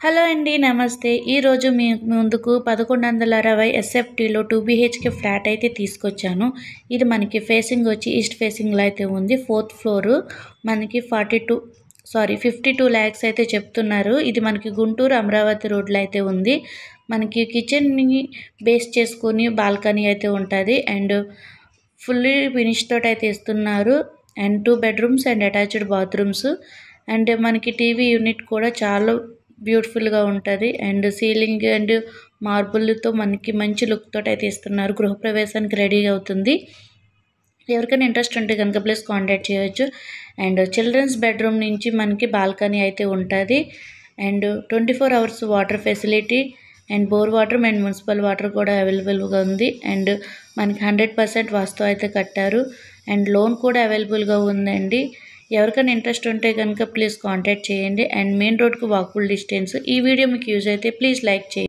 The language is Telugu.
హలో అండి. నమస్తే. ఈరోజు మీ ముందుకు 1160 ఎస్ఎఫ్టీలో 2 బీహెచ్కే ఫ్లాట్ అయితే తీసుకొచ్చాను. ఇది మనకి ఫేసింగ్ వచ్చి ఈస్ట్ ఫేసింగ్లో అయితే ఉంది. 4th floor. మనకి 52 lakhs అయితే చెప్తున్నారు. ఇది మనకి గుంటూరు అమరావతి రోడ్లో అయితే ఉంది. మనకి కిచెన్ని బేస్ చేసుకొని బాల్కనీ అయితే ఉంటుంది. అండ్ ఫుల్లీ ఫినిష్ తోటి అయితే ఇస్తున్నారు. And 2 bedrooms and attached bathrooms. And మనకి టీవీ యూనిట్ కూడా చాలా బ్యూటిఫుల్గా ఉంటుంది. అండ్ సీలింగ్ అండ్ మార్బుల్తో మనకి మంచి లుక్ తోటి అయితే ఇస్తున్నారు. గృహప్రవేశానికి రెడీగా అవుతుంది. ఎవరికైనా ఇంట్రెస్ట్ ఉంటే కనుక ప్లీజ్ కాంటాక్ట్ చేయొచ్చు. అండ్ చిల్డ్రన్స్ బెడ్రూమ్ నుంచి మనకి బాల్కనీ అయితే ఉంటుంది. And 24 hours water facility and bore water and municipal water కూడా అవైలబుల్గా ఉంది. అండ్ మనకి 100% వాస్తు అయితే కట్టారు. అండ్ లోన్ కూడా అవైలబుల్గా ఉందండి. ఎవరికైనా ఇంట్రెస్ట్ ఉంటే కనుక ప్లీజ్ కాంటాక్ట్ చేయండి. అండ్ మెయిన్ రోడ్కు వాకబుల్ డిస్టెన్స్. ఈ వీడియో మీకు యూజ్ అయితే ప్లీజ్ లైక్ చేయండి.